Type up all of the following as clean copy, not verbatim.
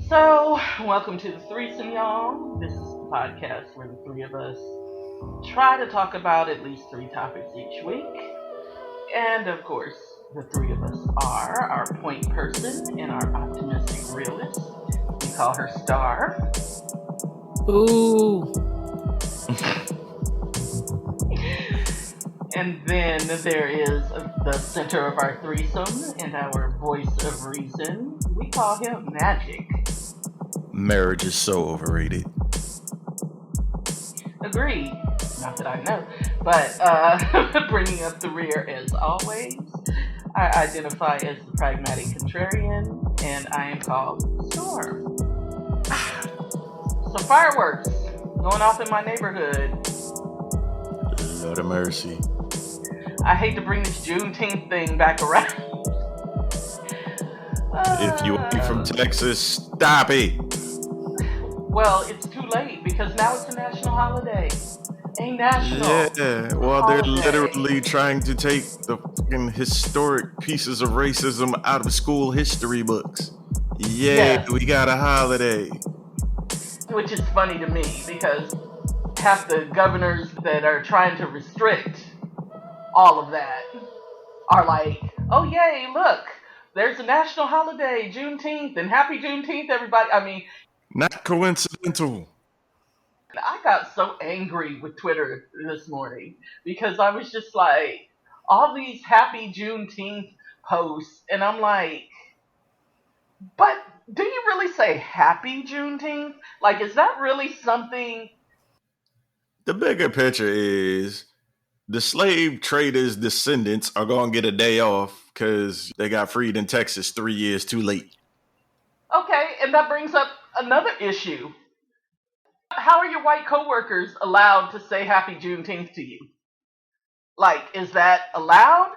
So, welcome to the threesome, y'all. This is the podcast where the three of us try to talk about at least three topics each week. And of course, the three of us are our point person and our optimistic realist. We call her Star. Ooh. And then there is the center of our threesome and our voice of reason. We call him Magic. Marriage is so overrated. Agreed. Not that I know. But bringing up the rear as always, I identify as the pragmatic contrarian, and I am called Storm. So fireworks going off in my neighborhood. Lord of mercy. I hate to bring this Juneteenth thing back around. If you ain't from Texas, stop it. Well, it's too late because now it's a national holiday. A national Yeah, well, holiday. they're literally trying to take the fucking historic pieces of racism out of school history books. Yay, Yes. We got a holiday. Which is funny to me because half the governors that are trying to restrict all of that are like, oh yay, look, there's a national holiday, Juneteenth, and happy Juneteenth, everybody. I mean, Not coincidental. I got so angry with Twitter this morning because I was just like, all these happy Juneteenth posts, and I'm like, but do you really say happy Juneteenth? Like, is that really something? The bigger picture is the slave traders' descendants are going to get a day off because they got freed in Texas 3 years too late. Okay, and that brings up another issue. How are your white coworkers allowed to say happy Juneteenth to you? Like, is that allowed?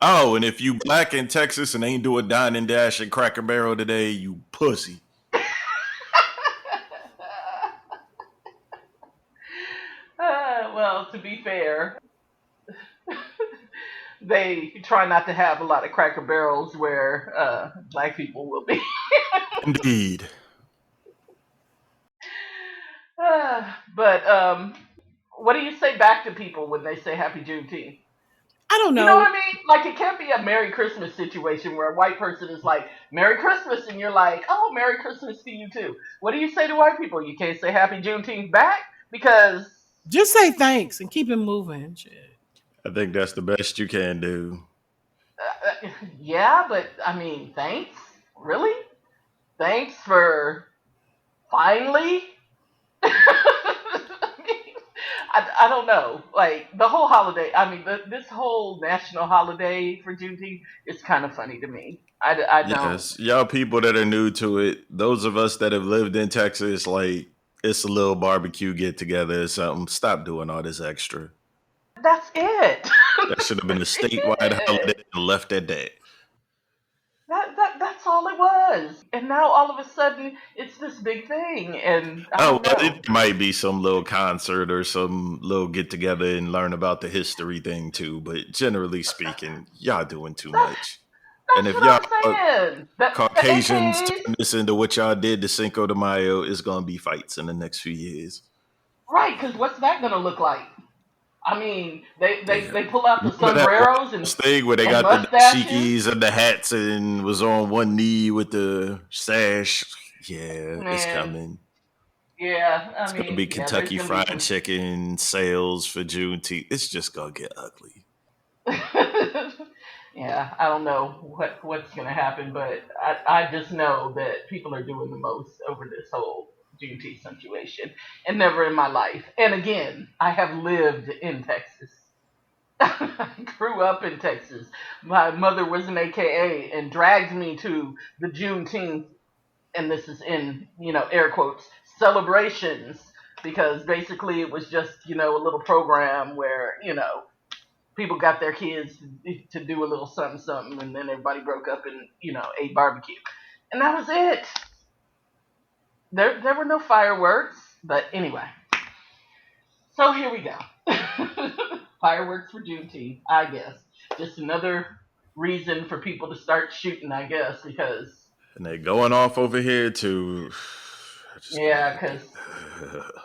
Oh, and if you black in Texas and ain't do a dine and dash and Cracker Barrel today, you pussy. Well, to be fair, they try not to have a lot of Cracker Barrels where black people will be. Indeed. But what do you say back to people when they say happy Juneteenth? I don't know. You know what I mean? Like, it can't be a Merry Christmas situation where a white person is like, Merry Christmas, and you're like, oh, Merry Christmas to you too. What do you say to white people? You can't say Happy Juneteenth back because... Just say thanks and keep it moving. Shit. I think that's the best you can do. Yeah, but, I mean, thanks? Really? Thanks for finally? I don't know. Like, the whole holiday, I mean, this whole national holiday for Juneteenth is kind of funny to me. I don't. Yes, y'all people that are new to it, those of us that have lived in Texas, like, it's a little barbecue get together or something. Stop doing all this extra. That's it. That should have been a statewide holiday and left at that. That's all it was. And now all of a sudden it's this big thing, and I Oh, don't well, know. it might be some little concert or some little get together and learn about the history thing too. But generally speaking, y'all doing too much. And That's if what y'all I'm saying. The Caucasians AKAs, turn this into what y'all did to Cinco de Mayo, it's gonna be fights in the next few years. right? Because what's that gonna look like? I mean, they Yeah. pull out the Remember that sombreros White House thing where they and got the mustaches. dashikis and the hats and was on one knee with the sash? Yeah, it's Man, coming. yeah. I It's gonna be mean, yeah. There's Kentucky gonna be Fried some. Chicken sales for Juneteenth. It's just gonna get ugly. Yeah, I don't know what's gonna happen, but I just know that people are doing the most over this whole Juneteenth situation, and never in my life. And again, I have lived in Texas. I grew up in Texas. My mother was an AKA and dragged me to the Juneteenth, and this is in air quotes, celebrations, because basically it was just a little program where people got their kids to do a little something, something, and then everybody broke up and, ate barbecue. And that was it. There were no fireworks, but anyway. So here we go. Fireworks for Juneteenth, I guess. Just another reason for people to start shooting, I guess, because And they going off over here too. I just Yeah, can't. because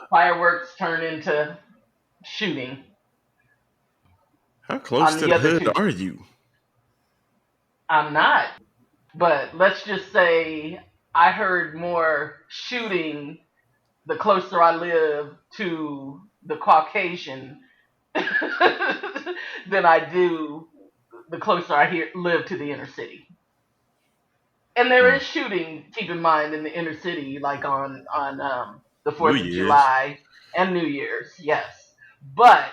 fireworks turn into shooting How close on to the the other hood two. are you? I'm not, but let's just say I heard more shooting the closer I live to the Caucasian than I do the closer live to the inner city. And there Hmm. is shooting, keep in mind, in the inner city, like on the New 4th of Year's. July and New Year's, yes. But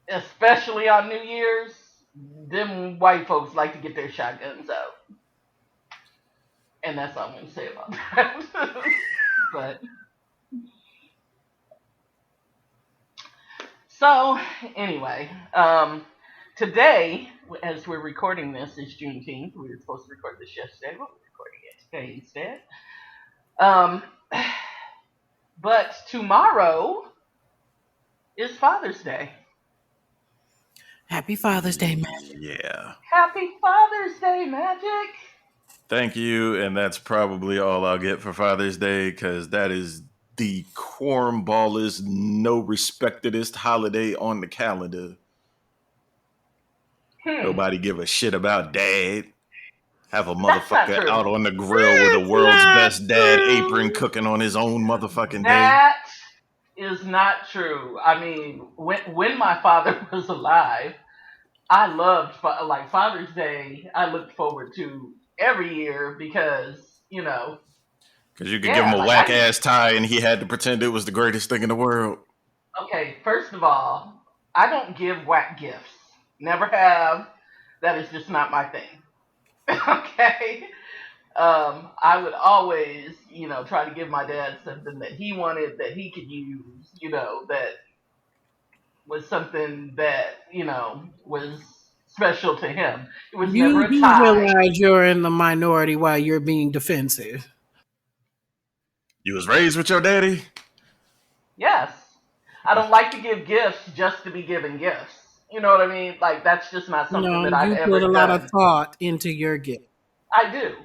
especially on New Year's, them white folks like to get their shotguns out. And that's all I'm going to say about that. But so, anyway, today, as we're recording this, is Juneteenth. We were supposed to record this yesterday, but we're recording it today instead. Um, but tomorrow is Father's Day. Happy Father's Day, man. Yeah. Happy Father's Day, Magic! Thank you. And that's probably all I'll get for Father's Day because that is the cornballest, no respectedest holiday on the calendar. Hmm, Nobody give a shit about dad. Have a that's not motherfucker true. out on the grill with the It's world's not best dad apron true. cooking on his own motherfucking day. That is not true. I mean, when my father was alive, I loved like Father's Day. I looked forward to every year because Because you could give him yeah, a like whack I ass tie and he had to pretend it was the greatest thing in the world. okay. First of all, I don't give whack gifts. Never have. That is just not my thing. Okay. I would always, try to give my dad something that he wanted that he could use, that was something that, was special to him. It was never You a do tie. realize you're in the minority while you're being defensive. You was raised with your daddy? Yes. I don't like to give gifts just to be giving gifts. You know what I mean? Like, that's just not something No, that I've you put ever a lot of done. thought into your gift. I do.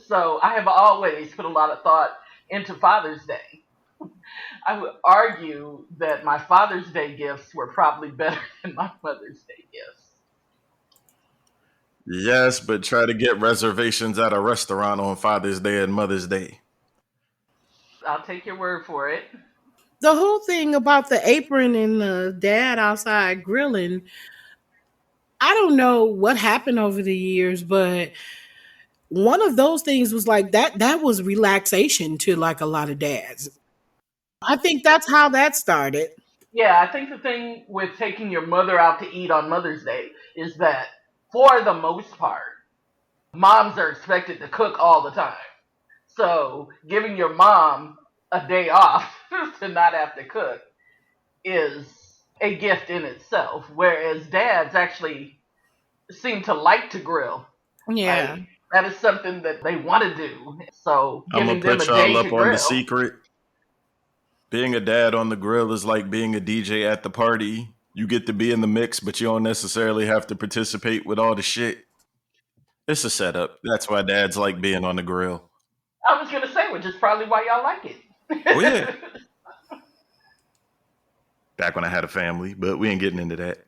So I have always put a lot of thought into Father's Day. I would argue that my Father's Day gifts were probably better than my Mother's Day gifts. Yes, but try to get reservations at a restaurant on Father's Day and Mother's Day. I'll take your word for it. The whole thing about the apron and the dad outside grilling, I don't know what happened over the years, but one of those things was like that was relaxation to like a lot of dads. I think that's how that started. Yeah, I think the thing with taking your mother out to eat on Mother's Day is that, for the most part, moms are expected to cook all the time. So giving your mom a day off to not have to cook is a gift in itself. Whereas dads actually seem to like to grill. Yeah. Like, that is something that they want to do. So I'm gonna giving them put a y'all day to up on the grill. secret. Being a dad on the grill is like being a DJ at the party. You get to be in the mix, but you don't necessarily have to participate with all the shit. It's a setup. That's why dads like being on the grill. I was gonna say, which is probably why y'all like Oh yeah. it. Back when I had a family, but we ain't getting into that.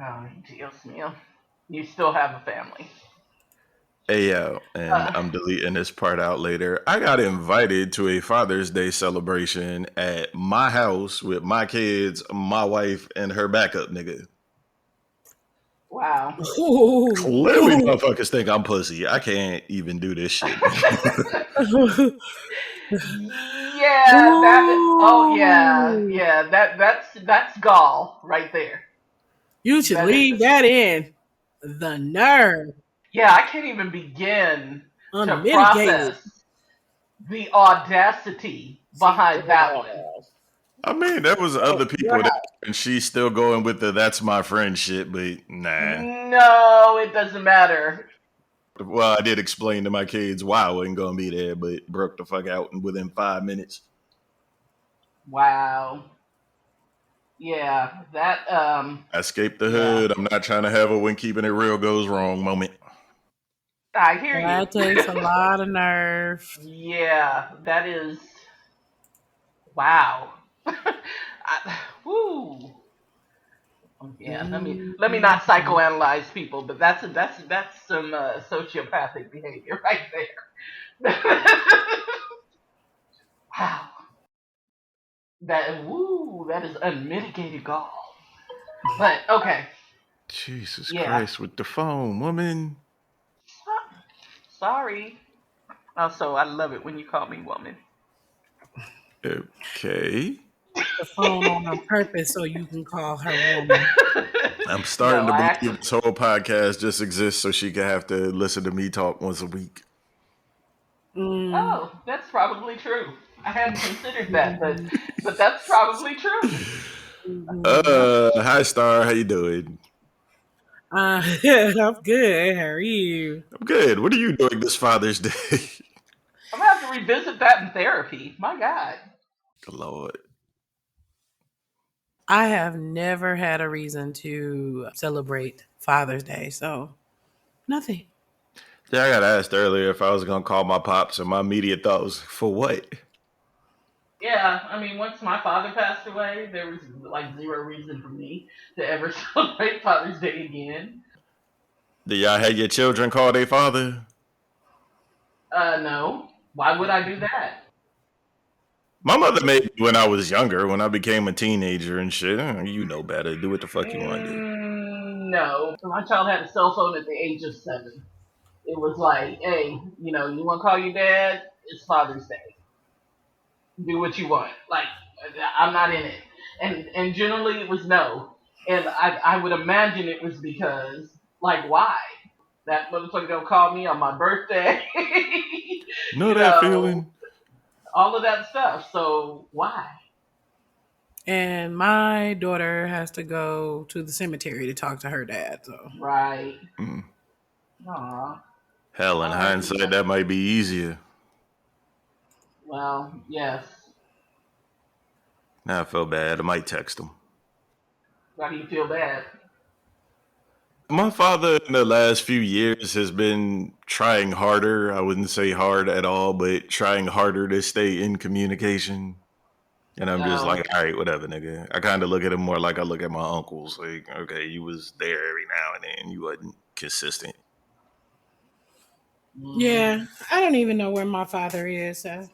Oh, Dios mío. You still have a family. Hey yo, and Uh, I'm deleting this part out later. I got invited to a Father's Day celebration at my house with my kids, my wife, and her backup nigga. wow. Clearly, motherfuckers think I'm pussy. I can't even do this shit. Yeah, that. Oh yeah, Ooh. yeah. That's gall right there. You should That is. leave that in. The nerve. Yeah, I can't even begin to Unmitigated. process the audacity See, behind that one. I mean, there was oh, other your people there, house. and she's still going with the "that's my friend" shit, but nah. No, it doesn't matter. Well, I did explain to my kids why I wasn't gonna be there, but broke the fuck out within 5 minutes. Wow. Yeah, that. I escaped the Yeah. hood. I'm not trying to have a when keeping it real goes wrong moment. I hear you. That takes a lot of nerve. Yeah, that is wow. Woo. Yeah, let me not Mhm. psychoanalyze people, but that's some sociopathic behavior right there. Wow, that is unmitigated gall. But okay, Jesus yeah. Christ, with the phone, woman. Sorry. Also, I love it when you call me woman. Okay. The phone on purpose so you can call her woman. I'm No, starting to I believe actually. this whole podcast just exists so she can have to listen to me talk once a week. Mm. Oh, that's probably true. I hadn't considered that, but Mhm. that's probably true. Mhm. Hi Star, how you doing? I'm good. How are you? I'm good. What are you doing this Father's Day? I'm gonna have to revisit that in therapy. My God. Lord. I have never had a reason to celebrate Father's Day, so nothing. Yeah, I got asked earlier if I was gonna call my pops, and my immediate thought was, for what? Yeah, I mean, once my father passed away, there was like zero reason for me to ever celebrate Father's Day again. Did y'all have your children call their father? No. Why would I do that? My mother made me when I was younger, when I became a teenager and shit. You know better. Do what the fuck you want to do. No. My child had a cell phone at the age of 7. It was like, hey, you want to call your dad? It's Father's Day. Do what you want. Like, I'm not in it. And generally it was no. And I would imagine it was because, like, why? That motherfucker don't call me on my birthday. Know you that know, feeling? all of that stuff. So why? And my daughter has to go to the cemetery to talk to her dad. So Right. Mm. Aw. Hell, in All right. hindsight, that might be easier. Well, yes. Now I feel bad. I might text him. Why do you feel bad? My father in the last few years has been trying harder. I wouldn't say hard at all, but trying harder to stay in communication. And I'm just Oh. like, all right, whatever, nigga. I kind of look at him more like I look at my uncles. Like, okay, you was there every now and then. You wasn't consistent. Mm. yeah, I don't even know where my father is. So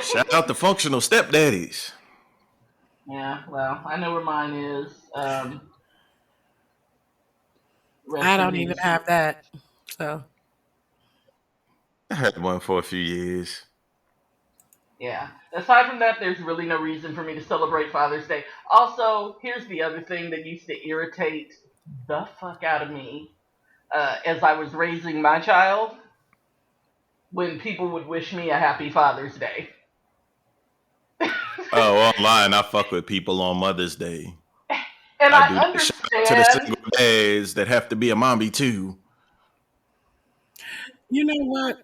Shout out to functional stepdaddies. Yeah. Well, I know where mine is. I Rest in don't even peace. have that. So I had one for a few years. Yeah. Aside from that, there's really no reason for me to celebrate Father's Day. Also, here's the other thing that used to irritate the fuck out of me as I was raising my child when people would wish me a happy Father's Day. Oh, online, I fuck with people on Mother's Day. And I I do that. Shout out to the understand, single dads that have to be a mommy too. you know what?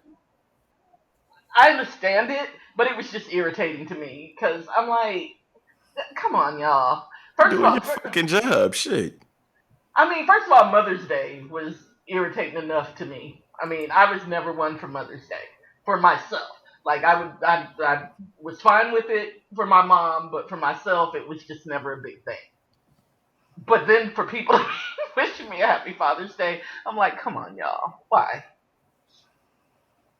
I understand it, but it was just irritating to me because I'm like, come on, y'all. First of Doing your all, fucking job. Shit. first of all, Mother's Day was irritating enough to me. I mean, I was never one for Mother's Day for myself. Like I was fine with it for my mom, but for myself, it was just never a big thing. But then for people wishing me a happy Father's Day, I'm like, come on, y'all, why?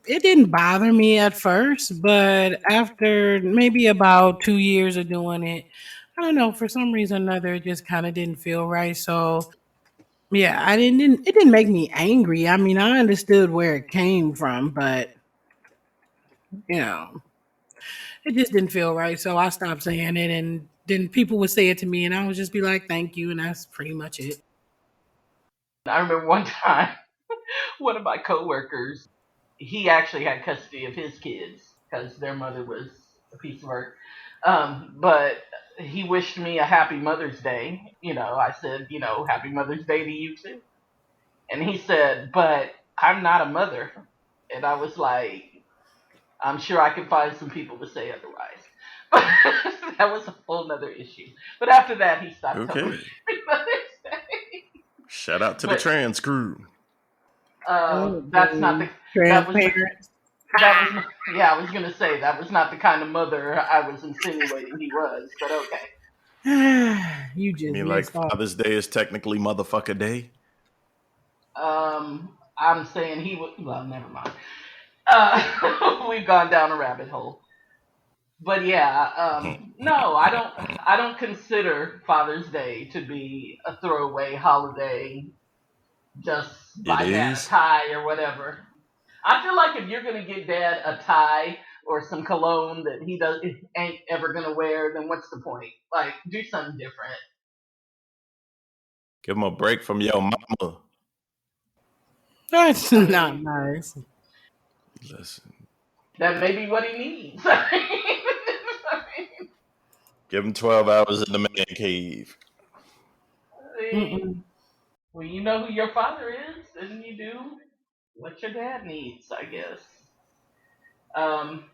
It didn't bother me at first, but after maybe about 2 years of doing it, I don't know, for some reason or another, it just kind of didn't feel right. So yeah, it didn't make me angry. I mean, I understood where it came from, but you know, it just didn't feel right. So I stopped saying it, and then people would say it to me, and I would just be like, "Thank you," and that's pretty much it. I remember one time, one of my coworkers, he actually had custody of his kids because their mother was a piece of work. But he wished me a happy Mother's Day. I said, happy Mother's Day to you too. And he said, but I'm not a mother. And I was like, I'm sure I can find some people to say otherwise. But that was a whole nother issue. But after that, he stopped telling me Okay. happy Mother's Day. Shout out to the But trans crew. That's not the that was not Grandparents. that was not, yeah, I was gonna say that was not the kind of mother I was insinuating he was, but okay. You I just mean, like messed up. Father's Day is technically motherfucker day. I'm saying he was. Well, never mind. We've gone down a rabbit hole. But yeah, no, I don't. I don't consider Father's Day to be a throwaway holiday. Just It buy dad a is. tie or whatever. I feel like if you're gonna get dad a tie or some cologne that he does ain't ever gonna wear, then what's the point? Like, do something different. Give him a break from your mama. That's I not mean, nice. Listen, that may be what he needs. give him 12 hours in the man cave. Mm-mm. Well, you know who your father is, and you do what your dad needs, I guess. Um,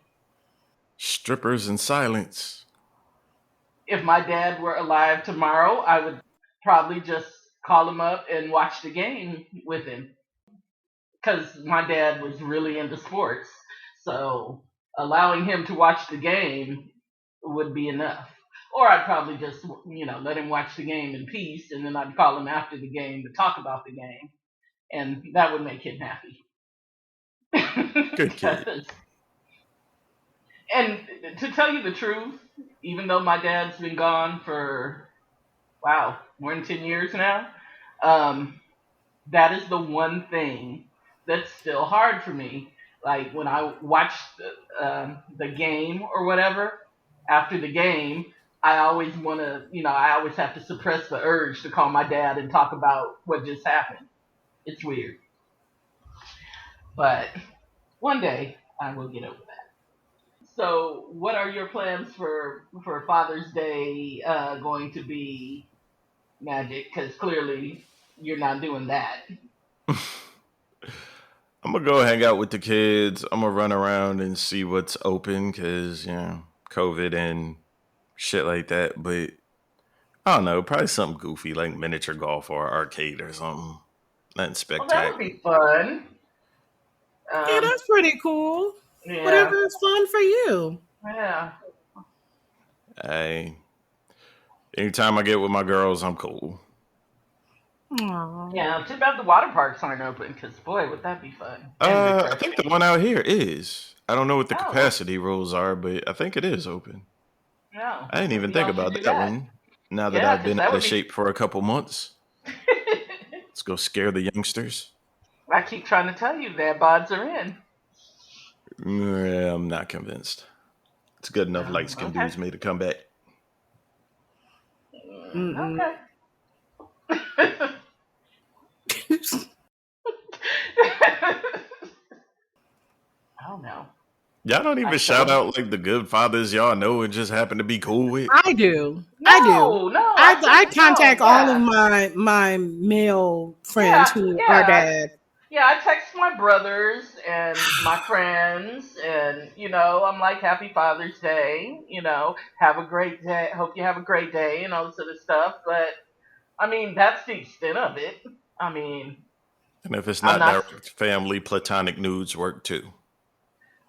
Strippers in silence. if my dad were alive tomorrow, I would probably just call him up and watch the game with him because my dad was really into sports. So allowing him to watch the game would be enough. Or I'd probably just, let him watch the game in peace, and then I'd call him after the game to talk about the game, and that would make him happy. Good kid. 'Cause- and to tell you the truth, even though my dad's been gone for wow, more than 10 years now, um, that is the one thing that's still hard for me. Like when I watch the game or whatever, after the game, I always want to, I always have to suppress the urge to call my dad and talk about what just happened. It's weird. But one day I will get over that. So, what are your plans for Father's Day going to be, Magic? Because clearly you're not doing that. I'm gonna go hang out with the kids. I'm gonna run around and see what's open because, COVID and shit like that. But I don't know, probably something goofy like miniature golf or arcade or something. Nothing Well, that would spectacular. be fun. Yeah, Um, that's pretty cool. yeah, Whatever is fun for you. yeah, I Anytime I get with my girls, I'm cool. Aw. yeah. Too bad the water parks aren't open. Because boy, would that be fun and I think the refreshing. one out here is. I don't know what the Oh, well, capacity rules are, but I think it is open. no. I didn't even Maybe think y'all should about do that that. one. Now that Yeah, I've because been that out would of be. shape for a couple months, let's go scare the youngsters. I keep trying to tell you that bods are in. I'm not convinced. It's good enough light skinned Okay. dudes made a comeback. Mm-mm. Okay. I don't know. Y'all don't I even shout celebrate. out like the good fathers y'all know and just happen to be cool with. I do. I do. No, no. I No. contact all of Yeah, my male friends yeah, who are yeah. dads. Yeah, I text my brothers and my friends, and I'm like, "Happy Father's Day." Have a great day. Hope you have a great day, and all this other stuff. But I mean, that's the extent of it. I mean, And if it's I'm not not. direct family, platonic nudes work too.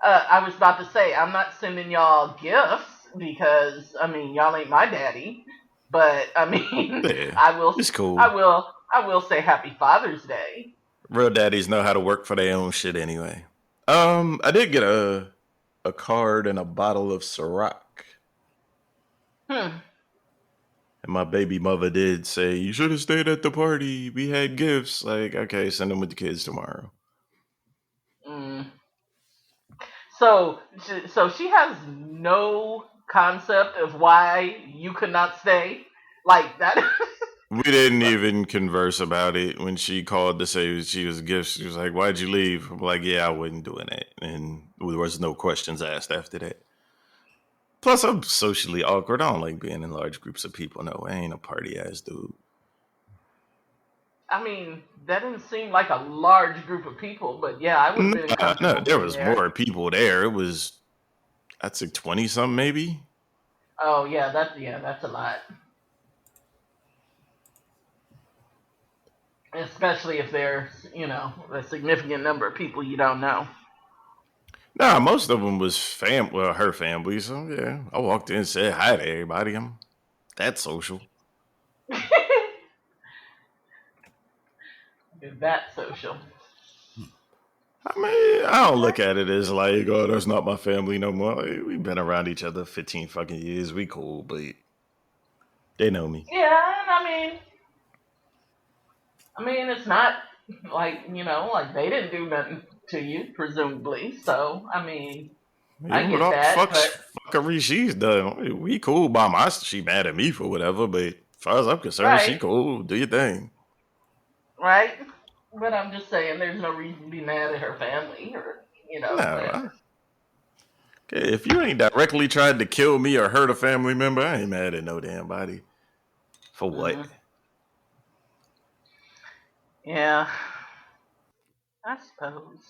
I was about to say I'm not sending y'all gifts because I mean y'all ain't my daddy. But I mean, Yeah, I will. it's I cool. will. I will say Happy Father's Day. Real daddies know how to work for their own shit anyway. I did get a card and a bottle of Ciroc. Hmm. And my baby mother did say, "You should have stayed at the party. We had gifts." Like, okay, send them with the kids tomorrow. Mm. So she has no concept of why you could not stay like that. We didn't even converse about it when she called to say she was gifts. She was like, "Why'd you leave?" I'm like, "Yeah, I wasn't doing that," and there was no questions asked after that. Plus, I'm socially awkward. I don't like being in large groups of people. No, I ain't a party ass dude. I mean, that didn't seem like a large group of people, but yeah, I would have been No, comfortable there being was there. more people there. It was, I'd say 20 something maybe. Oh yeah, that's a lot. especially if there's, a significant number of people you don't know. Nah, most of them was her family. So yeah, I walked in and said hi to everybody. I'm that social. That social. I mean, I don't look at it as like, oh, that's not my family no more. Like, we've been around each other 15 fucking years. We cool, but they know me. Yeah, and I mean, it's not like, like they didn't do nothing to you, presumably. So, I mean, I Even with get all the that, but fuckery she's done, we cool by my. She mad at me for whatever, but as far as I'm concerned, she right, cool. Do your thing. right. But I'm just saying, there's no reason to be mad at her family or, No, whatever. okay, if you ain't directly tried to kill me or hurt a family member, I ain't mad at no damn body. For what? Hmm. Yeah, I suppose.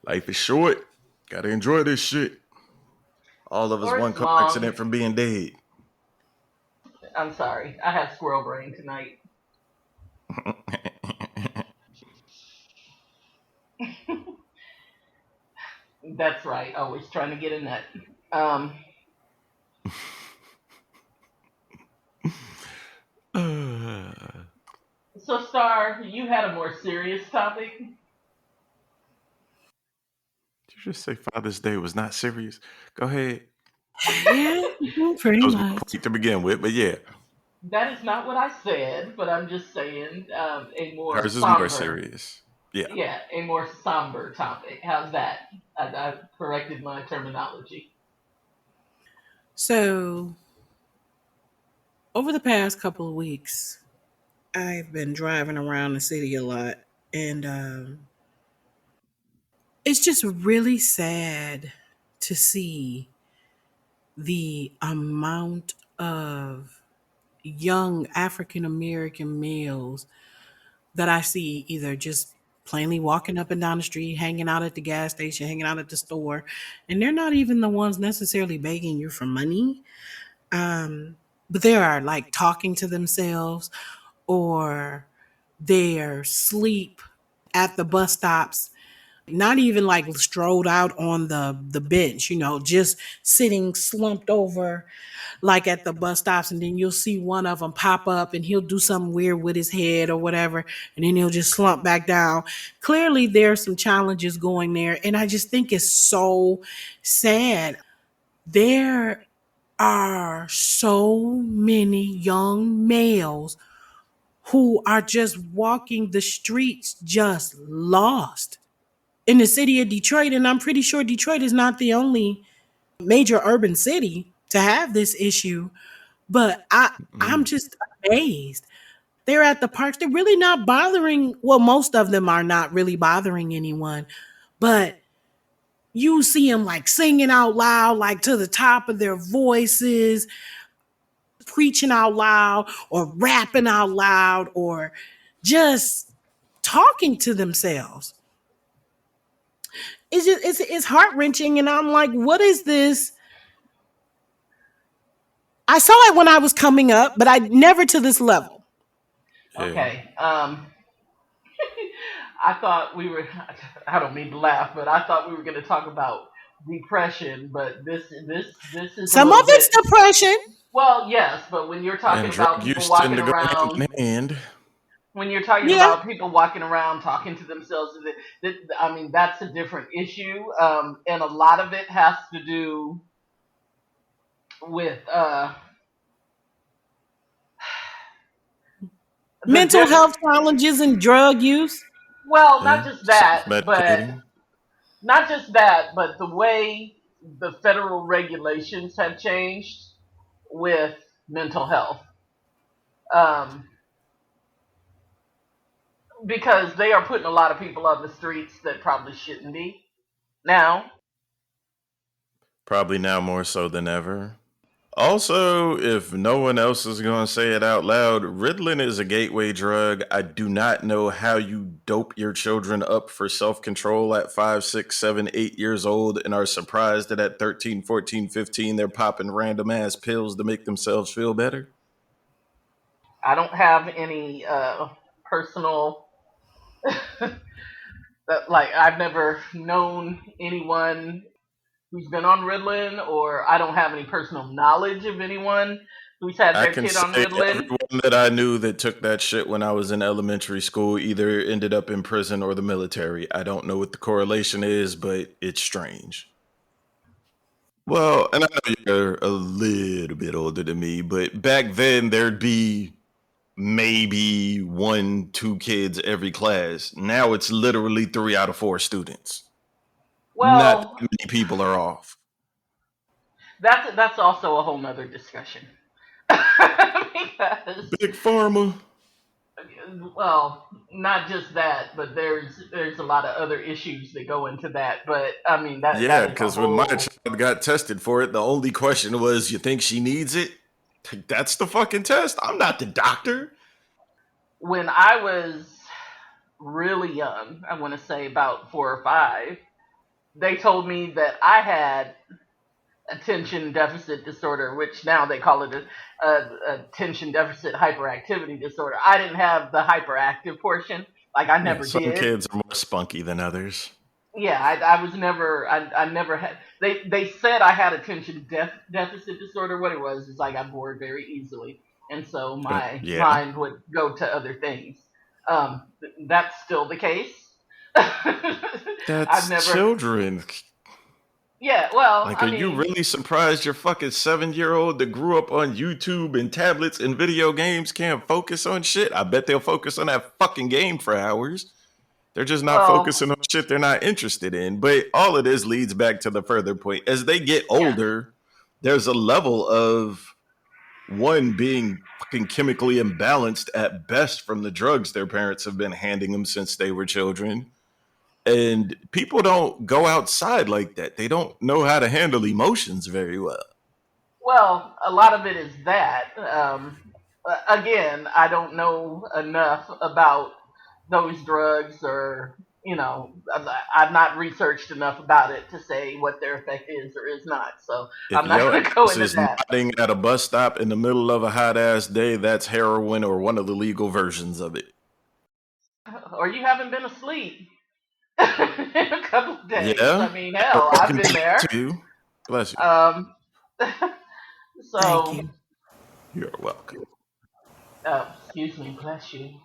Life is short. Gotta enjoy this shit. All of us Or one it's car long. accident from being dead. I'm sorry. I have squirrel brain tonight. That's right. Always trying to get a nut. Um, Did so, Star, you had a more serious topic. you just say Father's Day was not serious? Go ahead. Yeah, pretty That was my much. point to begin with, but yeah, That is not what I said, but I'm just saying a more hers is more somber, serious. Yeah. yeah, a more somber topic. How's that? I corrected my terminology. So, over the past couple of weeks, I've been driving around the city a lot, and it's just really sad to see the amount of young African American males that I see either just plainly walking up and down the street, hanging out at the gas station, hanging out at the store, and they're not even the ones necessarily begging you for money. But they are like talking to themselves, or they're asleep at the bus stops, not even like strolled out on the bench, just sitting slumped over like at the bus stops, and then you'll see one of them pop up and he'll do something weird with his head or whatever, and then he'll just slump back down. Clearly there's some challenges going there, and I just think it's so sad. There are so many young males who are just walking the streets just lost in the city of Detroit. And I'm pretty sure Detroit is not the only major urban city to have this issue. But I'm Mm. just amazed. They're at the parks. They're really not bothering. Well, most of them are not really bothering anyone. But you see them like singing out loud, like to the top of their voices, preaching out loud, or rapping out loud, or just talking to themselves. It's heart wrenching, and I'm like, what is this? I saw it when I was coming up, but I never to this level. Yeah. Okay. I thought we were. I don't mean to laugh, but I thought we were going to talk about depression. But this is a Some of little bit. it's depression. Well, yes, but when you're talking And about drug people use tend walking to go hand around, in hand. when you're talking Yeah. about people walking around talking to themselves, I mean that's a different issue, and a lot of it has to do with the Mental different. health challenges and drug use. Well, Yeah. Self medicating. not just that, but the way the federal regulations have changed with mental health, um, because they are putting a lot of people on the streets that probably shouldn't be now. Probably now more so than ever. Also, if no one else is going to say it out loud, Ritalin is a gateway drug. I do not know how you dope your children up for self control at 5, 6, 7, 8 years old and are surprised that at 13, 14, 15 they're popping random ass pills to make themselves feel better. I don't have any personal like I've never known anyone who's been on Ritalin, or I don't have any personal knowledge of anyone who's had I their can kid on say Ritalin. everyone that I knew that took that shit when I was in elementary school either ended up in prison or the military. I don't know what the correlation is, but it's strange. Well, and I know you're a little bit older than me, but back then there'd be maybe one, two kids every class. Now it's literally 3 out of 4 students. Not that Well, many people are off. that's also a whole nother discussion. Because Big Pharma. well, not just that, but there's a lot of other issues that go into that. But I mean that Yeah, is a because when my whole. child got tested for it, the only question was, "You think she needs it?" Like, that's the fucking test. I'm not the doctor. When I was really young, I want to say about 4 or 5, they told me that I had attention deficit disorder, which now they call it attention deficit hyperactivity disorder. I didn't have the hyperactive portion, like I Yeah, never some did. kids are more spunky than others. Yeah, I was never, I never had. They said I had attention deficit disorder. What it was is I got bored very easily, and so my Yeah, mind would go to other things. That's still the case. I've that's never. children. Yeah, well, Like, are I you mean, really surprised your fucking 7-year-old that grew up on YouTube and tablets and video games can't focus on shit? I bet they'll focus on that fucking game for hours. They're just not well, focusing on shit they're not interested in. But all of this leads back to the further point. As they get yeah. older, there's a level of one being fucking chemically imbalanced at best from the drugs their parents have been handing them since they were children. And people don't go outside like that. They don't know how to handle emotions very well. Well, a lot of it is that. Again, I don't know enough about those drugs, or I've not researched enough about it to say what their effect is or is not. So If I'm not your going to go ass into is that. nodding at a bus stop in the middle of a hot ass day, that's heroin or one of the legal versions of it. Or you haven't been asleep in a couple of days. I Yeah, mean, hell, I've heroin been can do that there. to you. Bless you. Um, Thank so, you. You're welcome. excuse me, bless you.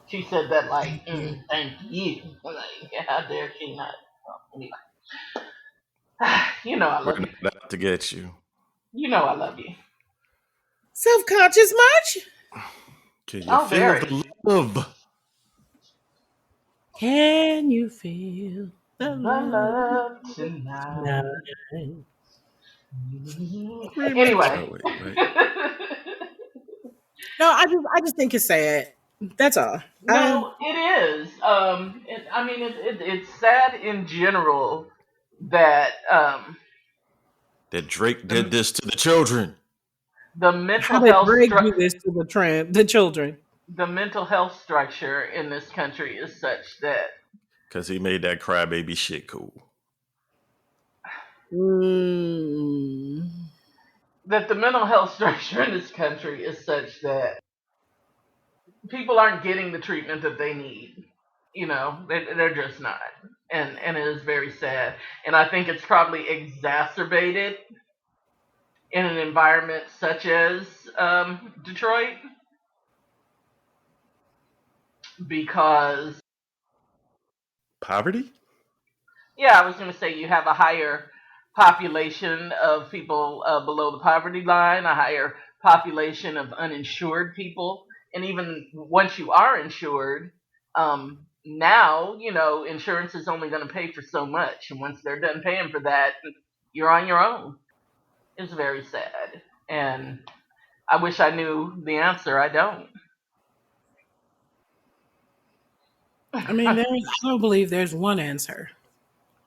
She said that like, Thank you. thank you. I'm like, how dare she not? Well, anyway, you know I We're love you. not out to get you. You know I love you. Self conscious much? Can you Oh, feel very. the love? Can you feel the The love love tonight. tonight? Anyway. Remix. Oh, wait. No, I just think it's sad. That's all. No, it is. I mean, it's sad in general that That Drake did the this to the children the How mental did health Drake do this to the children? the mental health structure in this country is such that because he made that crybaby shit cool. Mm. the mental health structure in this country is such that people aren't getting the treatment that they need. They're just not, and it is very sad. And I think it's probably exacerbated in an environment such as Detroit, because Poverty? yeah, I was going to say you have a higher population of people below the poverty line, a higher population of uninsured people, and even once you are insured, now insurance is only going to pay for so much, and once they're done paying for that, you're on your own. It's very sad, and I wish I knew the answer. I don't. I mean, I don't believe there's one answer.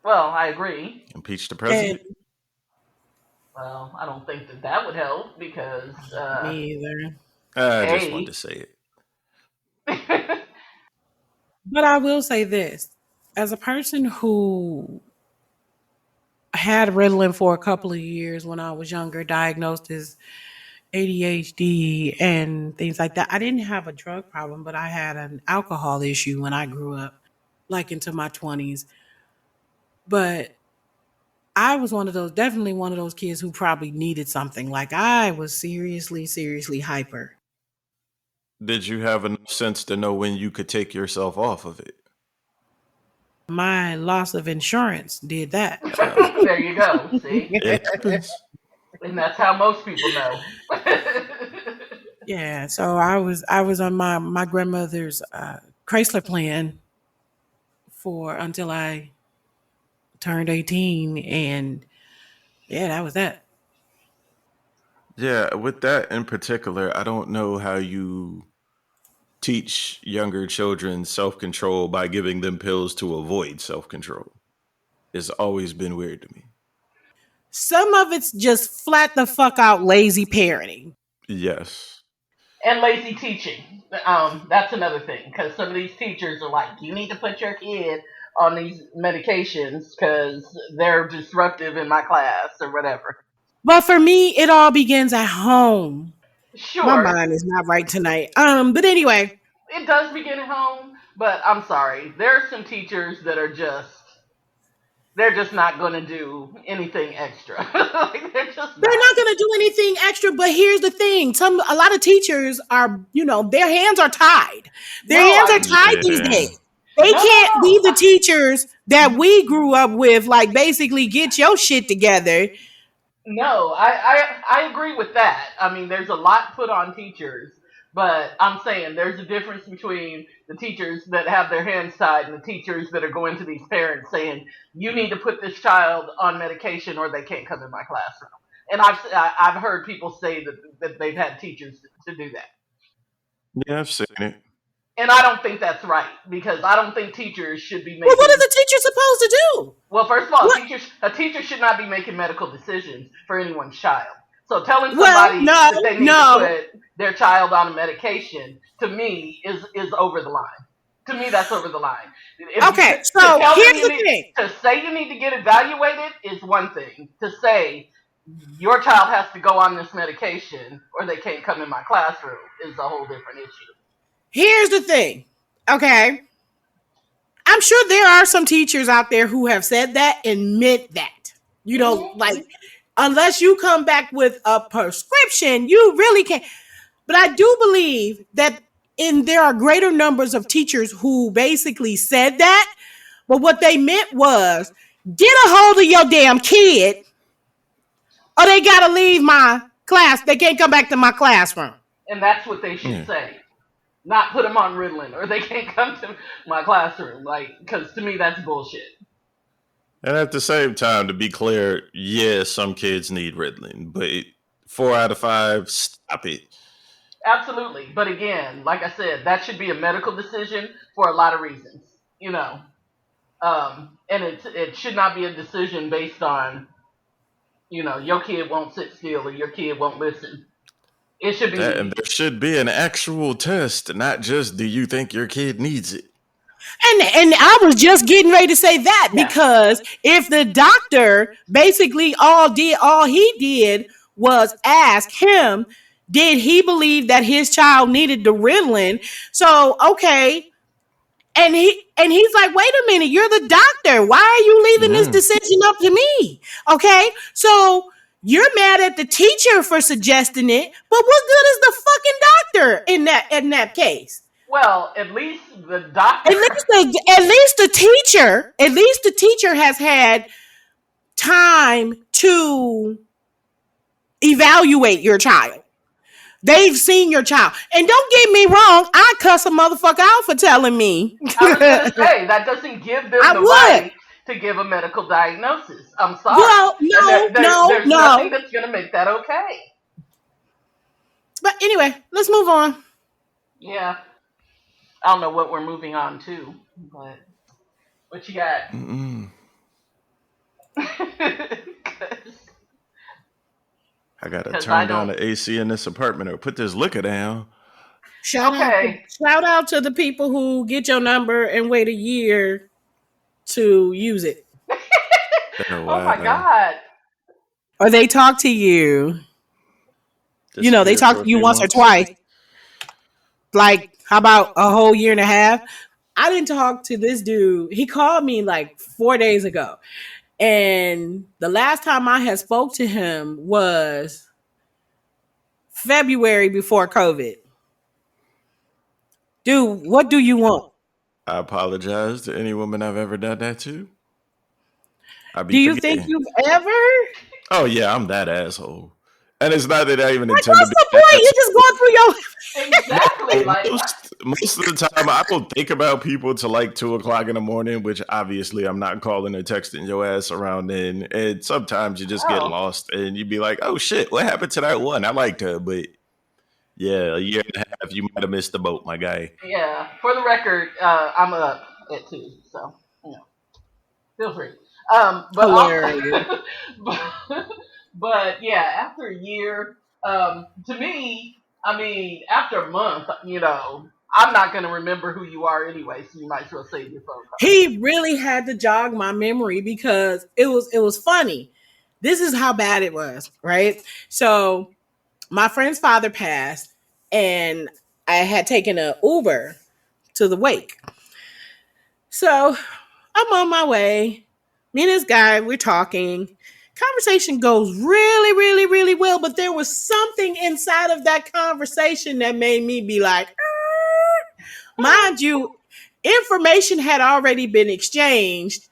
Well, I agree. Impeach the And president? Well, I don't think that would help because me either. I just wanted to a say it. But I will say this. As a person who had Ritalin for a couple of years when I was younger, diagnosed as ADHD and things like that. I didn't have a drug problem, but I had an alcohol issue when I grew up, like into my 20s. But I was one of those, definitely one of those kids who probably needed something. Like I was seriously, seriously hyper. Did you have enough sense to know when you could take yourself off of it? My loss of insurance did that. Uh, There you go. See? it happens. And that's how most people know. Yeah, so I was on my grandmother's Chrysler plan for until I turned 18, and yeah, that was that. Yeah, with that in particular, I don't know how you teach younger children self control by giving them pills to avoid self control. It's always been weird to me. Some of it's just flat the fuck out lazy parenting. Yes. And lazy teaching. That's another thing. Because some of these teachers are like, you need to put your kid on these medications because they're disruptive in my class or whatever. But for me, it all begins at home. My Sure, mind is not right tonight. But anyway, it does begin at home, but I'm sorry. There are some teachers that are they're just not going to do anything extra. Like, they're just they're not. not gonna do anything extra. But here's the thing: a lot of teachers are, their hands are tied. Their No, hands are I tied these Yeah. days. They no, no, can't be no. the teachers that we grew up with. Like, basically, get your shit together. No, I agree with that. I mean, there's a lot put on teachers, but I'm saying there's a difference between the teachers that have their hands tied and the teachers that are going to these parents saying, "You need to put this child on medication or they can't come in my classroom." And I've heard people say that they've had teachers to do that. Yeah, I've seen it. And I don't think that's right because I don't think teachers should be Well, what is making. the teacher supposed to do? Well, first of all, What? a teacher should not be making medical decisions for anyone's child. So telling Well, somebody no, that they need to no. put their child on a medication to me is over the line. To me, that's over the line. If you, Okay, to so tell them here's you the need thing. to say you need to get evaluated is one thing. To say your child has to go on this medication or they can't come in my classroom is a whole different issue. Here's the thing. Okay, I'm sure there are some teachers out there who have said that and meant that. Hmm. Like, unless you come back with a prescription, you really can't. But I do believe that there are greater numbers of teachers who basically said that, but what they meant was get a hold of your damn kid, or they gotta leave my class. They can't come back to my classroom. And that's what they should Yeah. say. Not put them on Ritalin or they can't come to my classroom. Like, because to me, that's bullshit. And at the same time, to be clear, yeah, some kids need Ritalin, but 4 out of 5, stop it. Absolutely. But again, like I said, that should be a medical decision for a lot of reasons, you know. And it should not be a decision based on, your kid won't sit still or your kid won't listen. It should That and be, there should be an actual test, not just do you think your kid needs it. And I was just getting ready to say that, yes. because if the doctor basically all he did was ask him, did he believe that his child needed the Ritalin? So okay, and he's like, wait a minute, you're the doctor. Why are you leaving this Yeah. decision up to me? Okay, so you're mad at the teacher for suggesting it, but what good is the fucking doctor in that case? Well, at least the doctor. At least the teacher has had time to evaluate your child. They've seen your child. And don't get me wrong, I cuss a motherfucker out for telling me. I was going to say, that doesn't give them I the would. right to give a medical diagnosis. I'm sorry. Well, no, no, There's nothing no. that's going to make that okay. But anyway, let's move on. Yeah. I don't know what we're moving on to, but what you got? Mm-mm. I gotta Because I turn down don't. the AC in this apartment or put this liquor down. Shout out to Okay. shout out to the people who get your number and wait a year to use it. Oh, Oh my wow. God. Or they talk to you. They Disappeared talk for a to you few once or months. twice. Like, how about a whole year and a half? I didn't talk to this dude. He called me like 4 days ago. And the last time I had spoke to him was February before COVID. Dude, what do you want? I apologize to any woman I've ever done that to. I be Do you think forgetting. you've ever? Oh yeah, I'm that asshole. And it's not that I even Like, intend to what's be the an point? You're just asshole. going through your. Exactly. No, Like, most of the time I will think about people to like 2 o'clock in the morning, which obviously I'm not calling or texting your ass around then. And sometimes you just get oh, lost and you be like, oh shit, what happened to that one? I liked her, but yeah, a year and a half, you might have missed the boat, my guy. yeah. For the record, I'm up at 2, so you know, feel free. But also, Hilarious. but, but yeah, after a year, to me, I mean, after a month, I'm not gonna remember who you are anyway, so you might as well save your phone card. He really had to jog my memory because it was funny. This is how bad it was, right? So my friend's father passed, and I had taken a Uber to the wake. So I'm on my way. Me and this guy, we're talking. Conversation goes really, really, really well, but there was something inside of that conversation that made me be like, mind you, information had already been exchanged.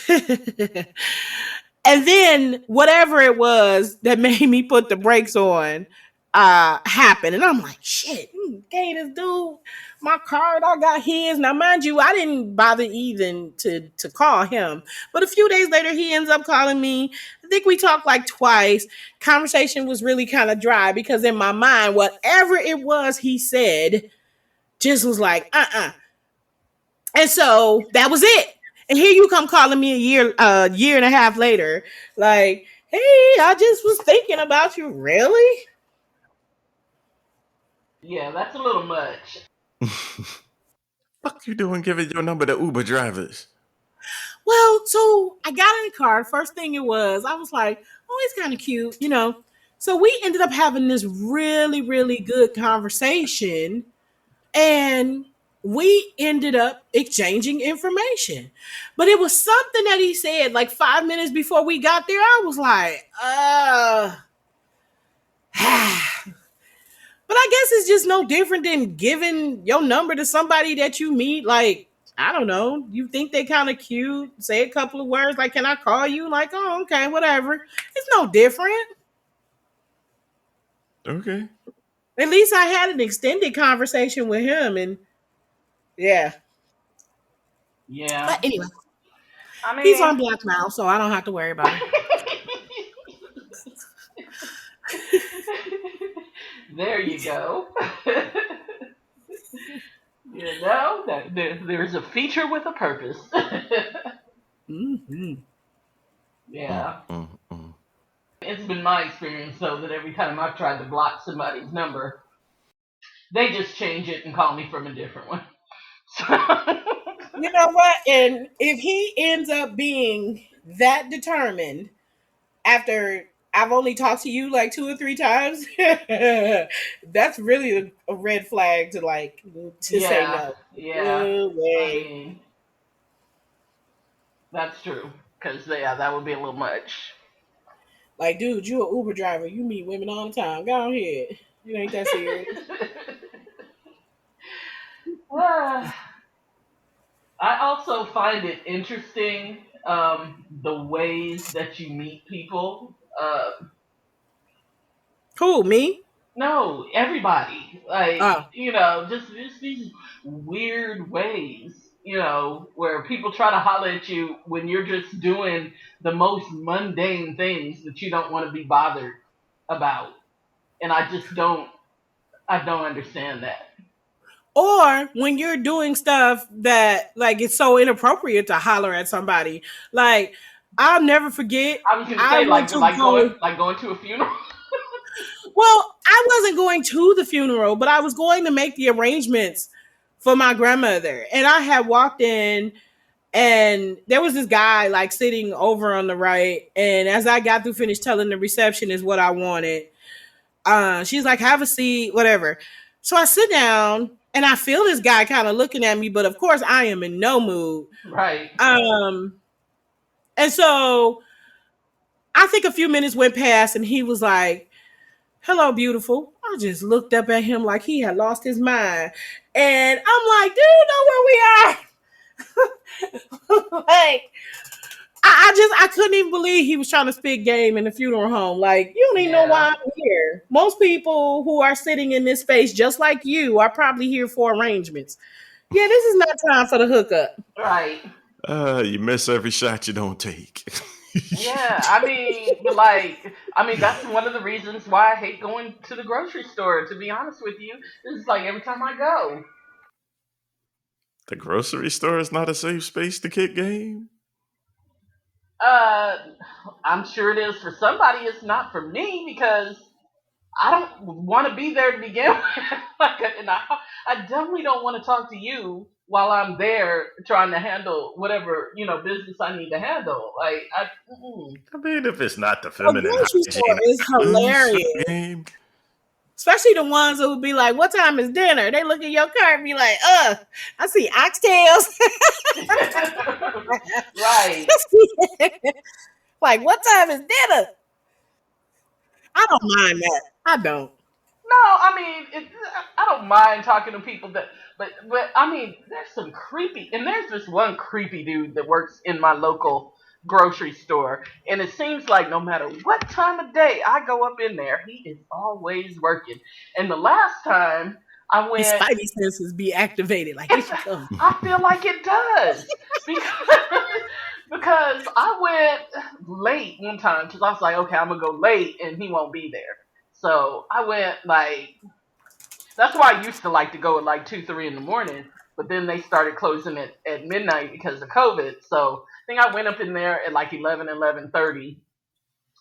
And then whatever it was that made me put the brakes on happened. And I'm like, shit, gave this dude my card. I got his. Now, mind you, I didn't bother even to call him. But a few days later, he ends up calling me. I think we talked like twice. Conversation was really kind of dry because in my mind, whatever it was he said just was like, And so that was it. And here you come calling me a year and a half later, like, hey, I just was thinking about you. Really? Yeah, that's a little much. Fuck you doing giving your number to Uber drivers? Well, so I got in the car. First thing it was, I was like, oh, he's kind of cute. So we ended up having this really, really good conversation, and we ended up exchanging information. But it was something that he said like 5 minutes before we got there. I was like, But I guess it's just no different than giving your number to somebody that you meet. Like, I don't know, you think they kind of cute, say a couple of words, like, can I call you? Like, oh, okay, whatever. It's no different. Okay. At least I had an extended conversation with him, and yeah. Yeah. But anyway, I he's on mean, block now, so I don't have to worry about him. there you go. There's a feature with a purpose. Mm-hmm. Mm, Yeah. mm, mm. It's been my experience, though, that every time I've tried to block somebody's number, they just change it and call me from a different one. So, You know what? And if he ends up being that determined after I've only talked to you like 2 or 3 times, that's really a red flag to say yeah, no. yeah. No I way. mean, that's true. Because, yeah, that would be a little much. Like, dude, you an Uber driver. You meet women all the time. Go on ahead. It ain't that serious. Ah, I also find it interesting the ways that you meet people. Cool, me? No, everybody. Like, Oh. just these weird ways, where people try to holler at you when you're just doing the most mundane things that you don't want to be bothered about. And I don't understand that. Or when you're doing stuff that like it's so inappropriate to holler at somebody. Like, I'll never forget. I was gonna I say went like to like going go like going to a funeral. Well, I wasn't going to the funeral, but I was going to make the arrangements for my grandmother. And I had walked in, and there was this guy like sitting over on the right. And as I got through finished telling the receptionist what I wanted, She's like, have a seat, whatever. So I sit down and I feel this guy kind of looking at me, but of course I am in no mood. Right. And so I think a few minutes went past and he was like, hello, beautiful. I just looked up at him like he had lost his mind. And I'm like, do you know where we are? Like, I couldn't even believe he was trying to spit game in the funeral home. Like, you don't even know Yeah. why I'm here. Most people who are sitting in this space, just like you, are probably here for arrangements. Yeah, this is not time for the hookup. Right. You miss every shot you don't take. Yeah, I mean, but like, I mean, that's one of the reasons why I hate going to the grocery store. To be honest with you, this is like every time I go. The grocery store is not a safe space to kick game. Uh, I'm sure it is for somebody. It's not for me because I don't want to be there to begin with. Like, and I definitely don't want to talk to you while I'm there trying to handle whatever business I need to handle. Like, I mean, if it's not the A feminine grocery store hygiene is blues for hilarious. the game, Especially the ones who would be like, what time is dinner? They look at your cart and be like, I see oxtails. right. Like, what time is dinner? I don't mind that. I don't. No, I mean, I don't mind talking to people but I mean, there's some creepy, and there's this one creepy dude that works in my local grocery store, and it seems like no matter what time of day I go up in there, he is always working. And the last time I His went, spidey senses be activated. Like, here it's, she comes. I feel like it does because because I went late one time because I was like, okay, I'm gonna go late and he won't be there. So I went like that's why I used to like to go at like 2, 3 in the morning, but then they started closing it at midnight because of COVID. So I think I went up in there at like 11, 11:30,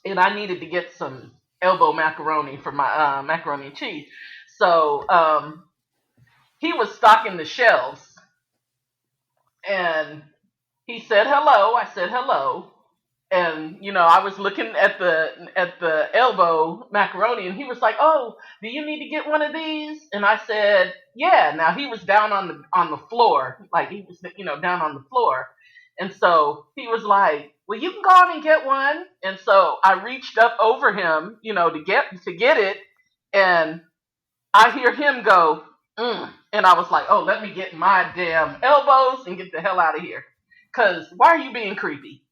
and I needed to get some elbow macaroni for my macaroni and cheese. So he was stocking the shelves, and he said hello. I said hello, and I was looking at the elbow macaroni, and he was like, "Oh, do you need to get one of these?" And I said, "Yeah." Now he was down on the floor, like he was down on the floor, and so he was like, "Well, you can go on and get one." And so I reached up over him, to get it, and I hear him go, and I was like, "Oh, let me get my damn elbows and get the hell out of here." Cause why are you being creepy?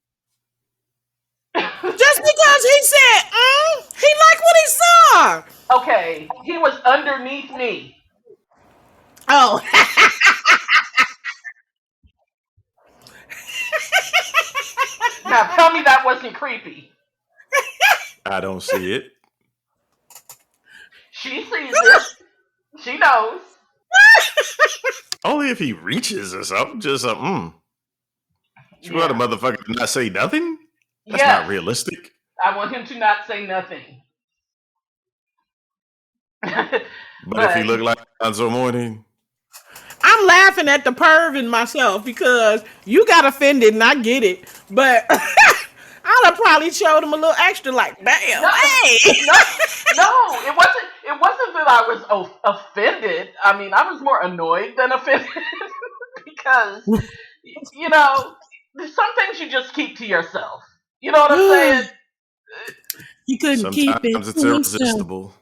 Just because he said, he liked what he saw. Okay, he was underneath me. Oh, Now tell me that wasn't creepy. I don't see it. She sees it. She knows. Only if he reaches or something. Just You want a Yeah. motherfucker to not say nothing? That's not Yes. realistic. I want him to not say nothing. But if he But looked like Alonzo Mourning, I'm laughing at the perv in myself because you got offended and I get it. But I'd have probably showed him a little extra, like, bam, no, hey. no, it wasn't. It wasn't that I was offended. I mean, I was more annoyed than offended because there's some things you just keep to yourself. You know what I'm saying? He couldn't keep it sometimes it's to himself. irresistible.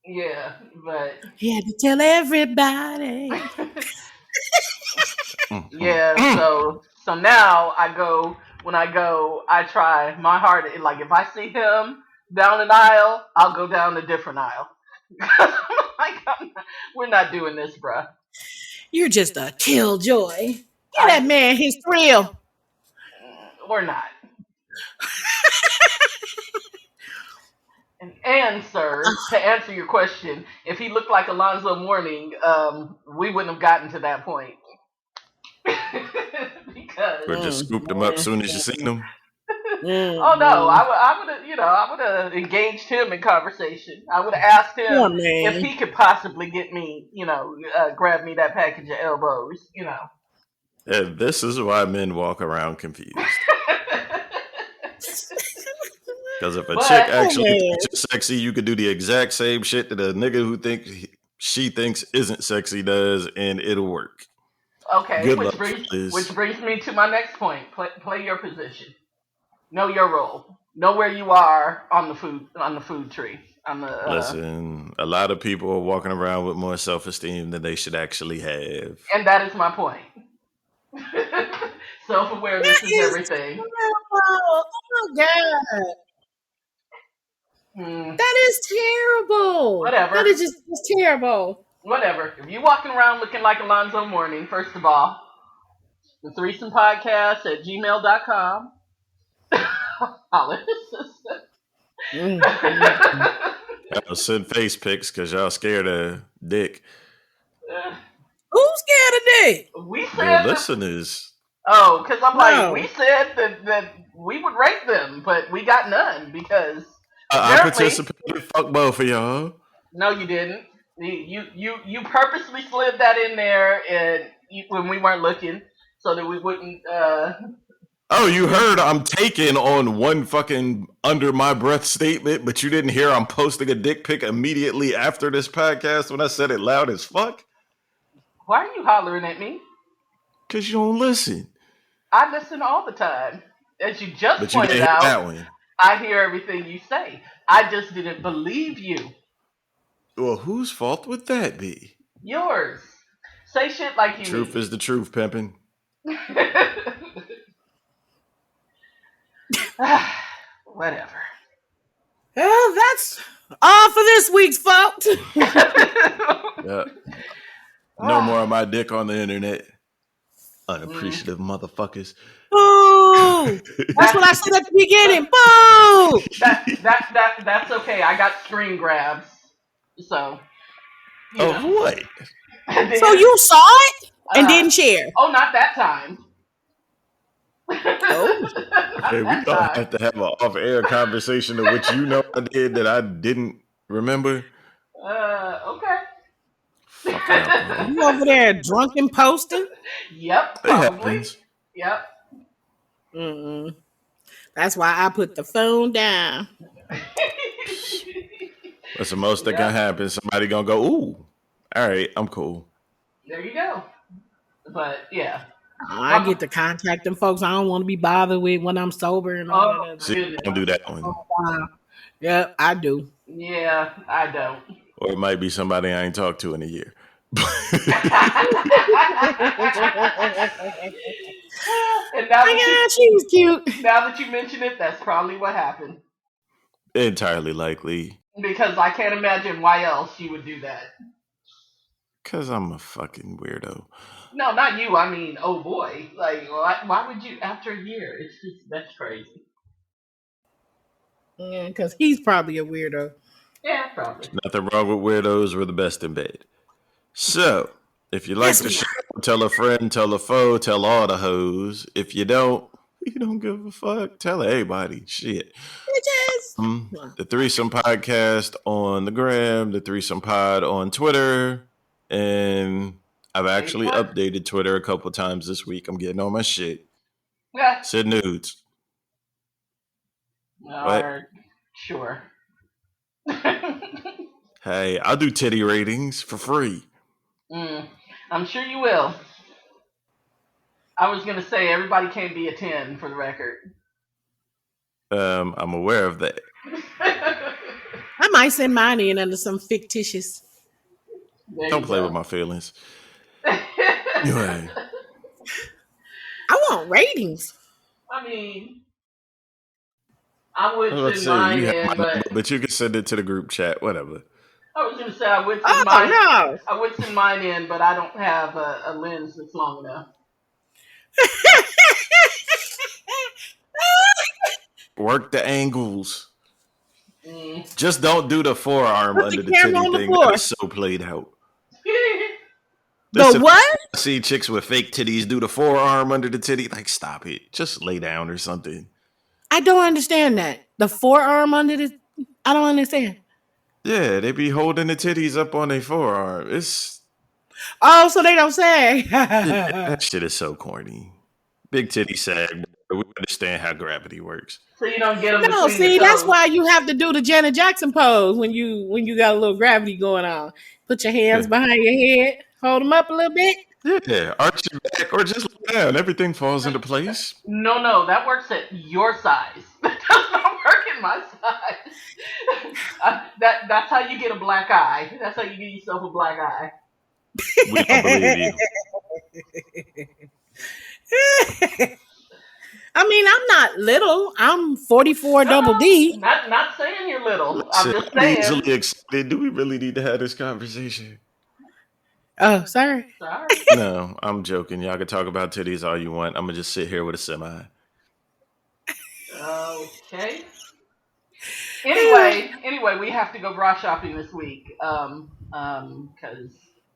Yeah, but He had to tell everybody. yeah. So now I go when I go, I try my hardest. Like if I see him down an aisle, I'll go down a different aisle. We're not doing this, bruh. You're just a killjoy. Give that I man his thrill. We're not. And sir, to answer your question, if he looked like Alonzo Mourning, we wouldn't have gotten to that point. Or Because just scooped him up as soon as you seen him. oh no, I would have engaged him in conversation. I would have asked Poor him if man. he could possibly get me, grab me that package of elbows. And this is why men walk around confused. Because if a chick But actually thinks you're sexy, you could do the exact same shit that a nigga who she thinks isn't sexy does, and it'll work. okay, Good luck, which fellas. brings me to my next point. Play your position. Know your role. Know where you are on the food tree. On the Listen, a lot of people are walking around with more self-esteem than they should actually have. and that is my point. Self That awareness is is everything. terrible. Oh my god. Hmm, That is terrible. That whatever. is just terrible. Whatever. If you walking around looking like Alonzo Mourning, first of all, the threesome podcast at gmail.com. Holla at the Mm, mm, mm. sister. Y'all send face pics because y'all scared of dick. Who's scared of that? We The said that. listeners. Oh, because I'm like, we No. said that we would rate them, but we got none because I apparently, participated. Fuck both of y'all. no, you didn't. You purposely slid that in there and when we weren't looking, so that we wouldn't. Oh, you heard I'm taking on one fucking under my breath statement, but you didn't hear I'm posting a dick pic immediately after this podcast when I said it loud as fuck? Why are you hollering at me? Because you don't listen. I listen all the time. As you just But you pointed didn't hear out, that one. I hear everything you say. I just didn't believe you. Well, whose fault would that be? Yours. Say shit like you Truth mean is the truth, pimpin'. it. Whatever. Well, that's all for this week's folks. Yeah. No more of my dick on the internet. Mm, Unappreciative motherfuckers. Boo! That's what I that, said at the beginning. Boo! that's okay. I got screen grabs, so you Of know. what? And So then, you saw it and didn't share. oh, not that time. Oh. Okay, Not we that don't time. have to have an off-air conversation of which you know I did that I didn't remember. Okay. Fucking alcohol. You over there drunk and posting? Yep, It probably. happens. Yep. Mm-mm. That's why I put the phone down. That's the most that can Yep. happen. Somebody gonna go, ooh, all right, I'm cool. There you go. But yeah. I My, get to contact them folks I don't want to be bothered with when I'm sober and all that oh other See, goodness. don't do that one. stuff. Yeah, I do. Yeah, I don't. Or it might be somebody I ain't talked to in a year. And now that Yeah, she was cute. you mention it, that's probably what happened. Entirely likely. Because I can't imagine why else you would do that. Because I'm a fucking weirdo. No, not you. I mean, oh boy. Like, why would you after a year? It's just that's crazy. Yeah, because he's probably a weirdo. Yeah, probably. Nothing wrong with weirdos. We're the best in bed. So, if you like Yes, the we show, are. tell a friend, tell a foe, tell all the hoes. If you don't give a fuck. Tell everybody. Shit. Bitches. The Threesome Podcast on the gram, the Threesome Pod on Twitter, and I've actually Facebook? updated Twitter a couple times this week. I'm getting on my shit. Yeah. Send nudes. What? Or sure. Hey, I'll do titty ratings for free. I'm sure you will. I was gonna say everybody can't be a 10 for the record. I'm aware of that. I might send mine in under some fictitious. There Don't you play with go. my feelings. Anyway, I want ratings. I mean, I would I was about to send say mine you have my in, number, but but you can send it to the group chat, whatever. I was gonna say I would send Oh mine. no. I would send mine in, but I don't have a lens that's long enough. Work the angles. Mm. Just don't do the forearm Put the under the camera titty on the thing. That floor. is so played out. The Listen, what? I see chicks with fake titties do the forearm under the titty. Like, stop it. Just lay down or something. I don't understand that. The forearm under the. I don't understand. Yeah, they be holding the titties up on their forearm. It's Oh, so they don't say. that shit is so corny. Big titty sag. We understand how gravity works. So you don't get them No, between the see, that's toes. why you have to do the Janet Jackson pose when you got a little gravity going on. Put your hands behind your head, hold them up a little bit. Yeah, arch your back or just lie down. Everything falls into place. No, that works at your size. That does not work in my size. That's how you get a black eye. That's how you get yourself a black eye. We don't believe you. I mean, I'm not little. I'm 44 double D. Not saying you're little. I'm Listen, just I'm saying. easily excited. Do we really need to have this conversation? Oh, sorry. Sorry. No, I'm joking. Y'all can talk about titties all you want. I'm gonna just sit here with a semi. Okay. Anyway, we have to go bra shopping this week. Cause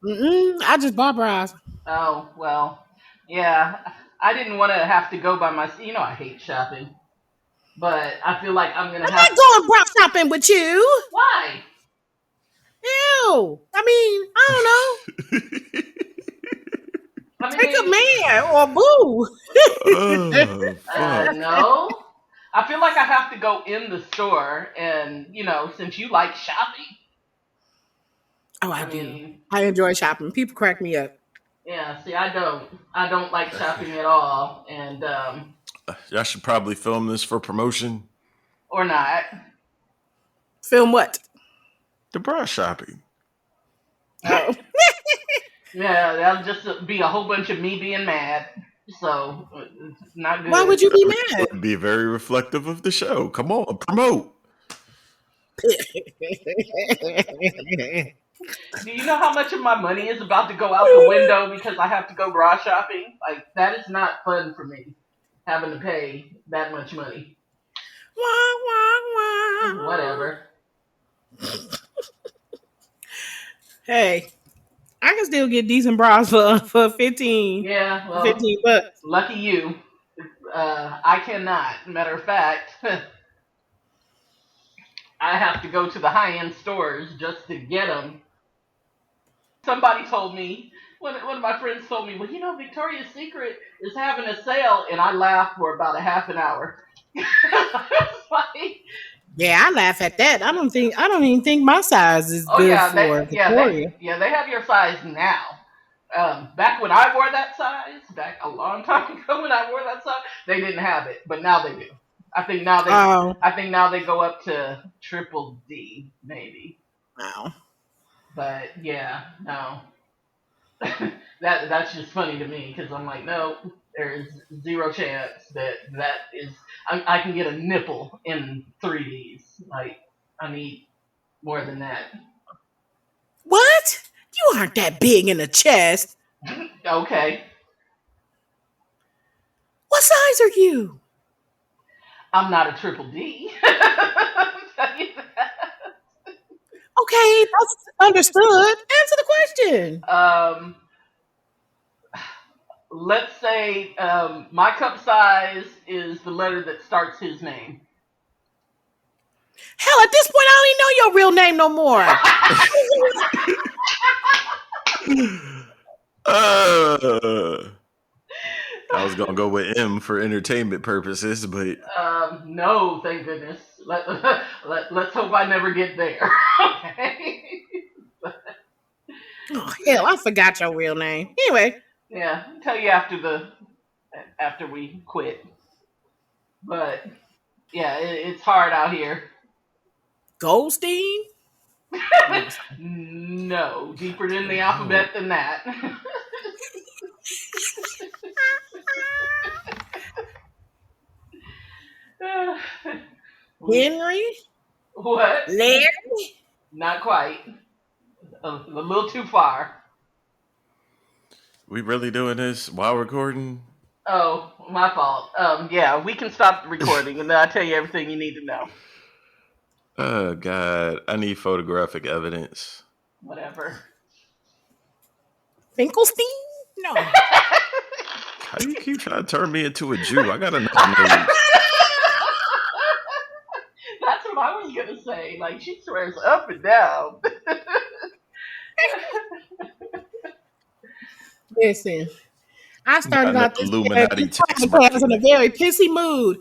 I just bought bras. oh well, yeah. I didn't want to have to go by myself. You know, I hate shopping, but I feel like I'm gonna I'm have. not going bra shopping with you. Why? Ew. I mean, I I don't know. Take a mean, man or boo. Oh fuck! no. I feel like I have to go in the store, and since you like shopping, Oh, I I do. mean, I enjoy shopping. People crack me up. yeah. See, I don't. I don't like shopping at all, and Y'all should probably film this for promotion. or not. Film what? The bra shopping. Oh. Yeah, that'll just be a whole bunch of me being mad. So, it's not good. Why would you be It mad? would be very reflective of the show. Come on, promote. Do you know how much of my money is about to go out the window because I have to go bra shopping? Like, that is not fun for me, having to pay that much money. Whatever. Hey, I can still get decent bras for 15 Yeah, well, $15. lucky you. I cannot. Matter of fact, I have to go to the high-end stores just to get them. Somebody told me, one of my friends told me, well, Victoria's Secret is having a sale, and I laughed for about a half an hour. It's like, Yeah, I laugh at that. I don't even think my size is oh good yeah, for Victoria. they have your size now. Back when I wore that size, back a long time ago when I wore that size, they didn't have it, but now they do. I think now Oh, they go up to triple D maybe. wow. But yeah, no. That's just funny to me because I'm like, no, there's zero chance that is. I can get a nipple in 3Ds. Like, I need more than that. What? You aren't that big in the chest. Okay, What size are you? I'm not a triple D. I'll tell you Okay, that's understood. Answer the question. that. Let's say my cup size is the letter that starts his name. Hell, at this point, I don't even know your real name no more. I was gonna go with M for entertainment purposes, but No, thank goodness. Let's hope I never get there. Okay. Oh, hell, I forgot your real name. Anyway, Yeah, I'll tell you after we quit. But yeah, it's hard out here. Goldstein? No, deeper in the alphabet than that. Henry? What? Larry? Not quite. A little too far. we really doing this while recording? Oh, my fault. Yeah, we can stop recording and then I'll tell you everything you need to know. Oh God, I need photographic evidence. Whatever. Finkelstein? No. How do you keep trying to turn me into a Jew? I got enough names. That's what I was gonna say. Like, she swears up and down. Listen, I Got started an out Illuminati this text podcast in a machine. very pissy mood.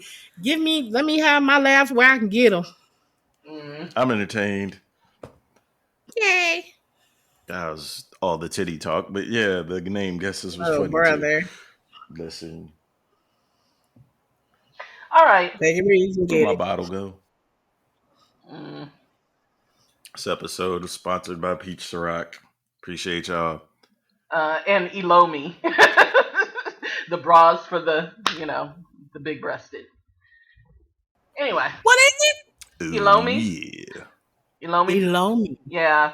Let me have my laughs where I can get them. Mm. I'm entertained. Yay! That was all the titty talk, but yeah, the name guesses was Oh, funny too. brother. Listen, All right. Take it easy and where get my it. bottle go? Mm. This episode is sponsored by Peach Ciroc. Appreciate y'all. And Elomi. The bras for the big breasted. Anyway, What is Ooh Elomi. yeah. it? Elomi. Elomi. Yeah.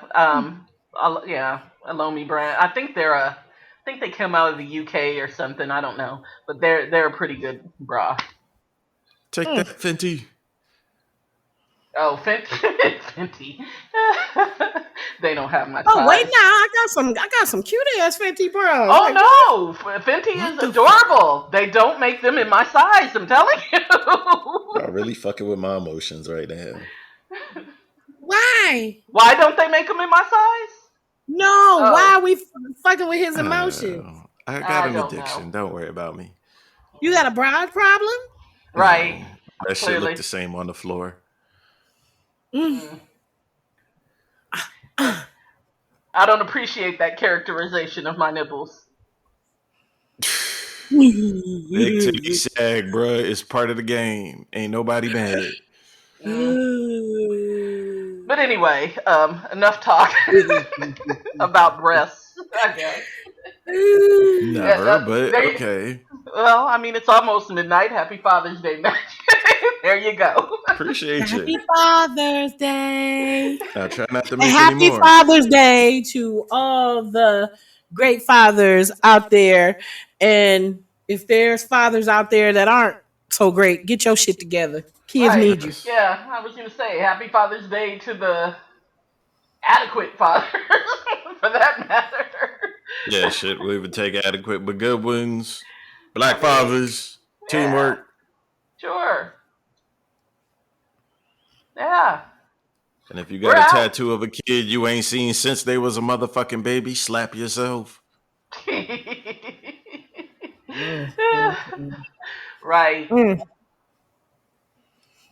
Yeah. Elomi brand. I think they come out of the UK or something. I don't know, but they're a pretty good bra. Take that, Fenty. Oh, Fenty. They don't have my Oh wait, size. now I got some cute ass Fenty bras. Oh Like no, Fenty What is the adorable. They don't make them in my size. I'm telling you. Y'all really fucking with my emotions right now. why? Why don't they make them in my size? No, why Oh, are we fucking with his emotions? I got I an don't know. addiction. Don't worry about me. You got a bra problem? Right, No, that shit looked clearly. the same on the floor. Mm. Mm. I don't appreciate that characterization of my nipples. Big titty sag, bruh. It's part of the game. Ain't nobody mad. Mm. But anyway, enough talk about breasts, I guess. Never, but They, okay. well, I mean, it's almost midnight. Happy Father's Day, Magic. There you go. Appreciate you. Happy Father's Day. I try not to And make any happy more. Father's Day to all the great fathers out there. And if there's fathers out there that aren't so great, get your shit together. Kids Right. need you. Yes. Yeah, I was going to say Happy Father's Day to the adequate father, for that matter. Yeah, shit. We would take adequate but good ones. I Black mean, fathers. yeah, Teamwork. sure. Yeah. And if you We're got a out. tattoo of a kid you ain't seen since they was a motherfucking baby, slap yourself. Mm, mm, mm. Right. Mm.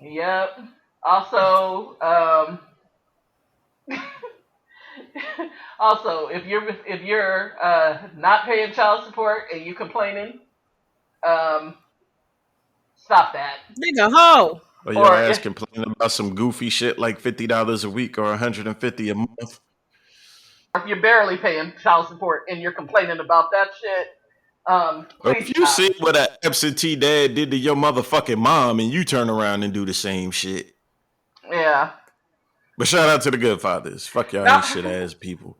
Yep. Also, also, if you're not paying child support and you complaining, um, stop that. Nigga, ho. Or your Or ass complaining about some goofy shit like $50 a week or $150 a month. if you're barely paying child support and you're complaining about that shit, Or please if you stop. see what an absentee dad did to your motherfucking mom and you turn around and do the same shit. Yeah. But shout out to the good fathers. Fuck y'all No. ain't shit ass people.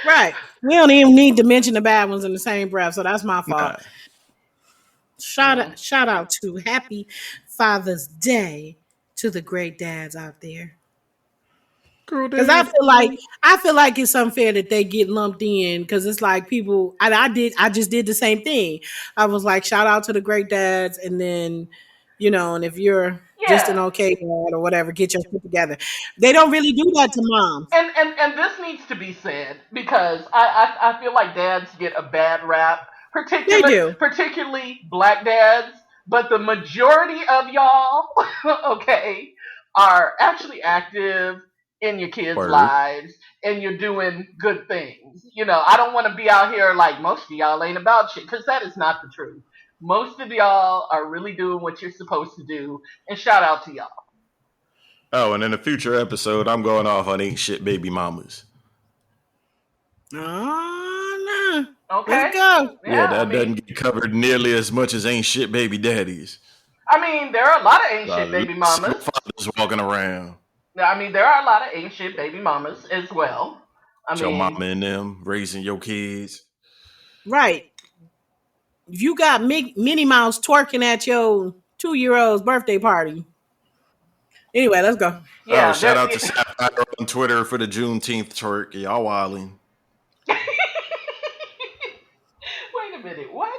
Right. We don't even need to mention the bad ones in the same breath, so that's my Nah. fault. Mm. Shout out to Happy Father's Day to the great dads out there. Girl Because dad. I feel like it's unfair that they get lumped in because it's like people I just did the same thing. I was like, shout out to the great dads, and then and if you're just an Yeah. okay dad or whatever, get your shit together. They don't really do that to moms. And this needs to be said because I feel like dads get a bad rap, They do. particularly black dads, but the majority of y'all, okay, are actually active in your kids' Word. lives and you're doing good things. I don't want to be out here like most of y'all ain't about shit because that is not the truth. Most of y'all are really doing what you're supposed to do, and shout out to y'all. Oh, and in a future episode, I'm going off on ain't shit baby mamas. Oh no. Let's Okay? go. Yeah, Yeah, that doesn't get covered nearly as much as ain't shit baby daddies. I mean, there are a lot of ain't A shit lot baby of single mamas. fathers walking around. I mean, there are a lot of ain't shit baby mamas as well. I Your mean, mama and them raising your kids. Right. If you got Minnie Mouse twerking at your 2-year-old's birthday party. Anyway, let's go. Oh, yeah, shout there. out to Sapphire on Twitter for the Juneteenth twerk. Y'all wilding. Wait a minute, what?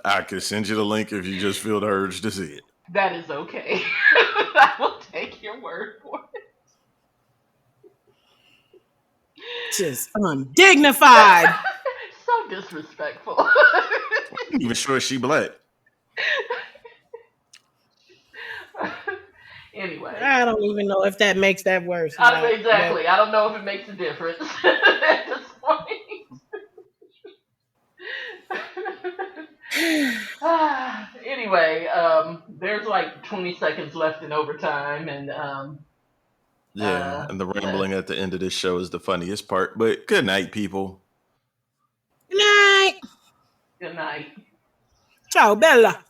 I could send you the link if you just feel the urge to see it. That is okay. I will take your word for it. Just undignified. So disrespectful. I'm even sure she black. Anyway, I don't even know if that makes that worse or not. But exactly. I don't know if it makes a difference at this point. Anyway, there's like 20 seconds left in overtime, and Yeah, and the yeah. rambling at the end of this show is the funniest part. But good night, people. good night. Good night. Ciao, Bella.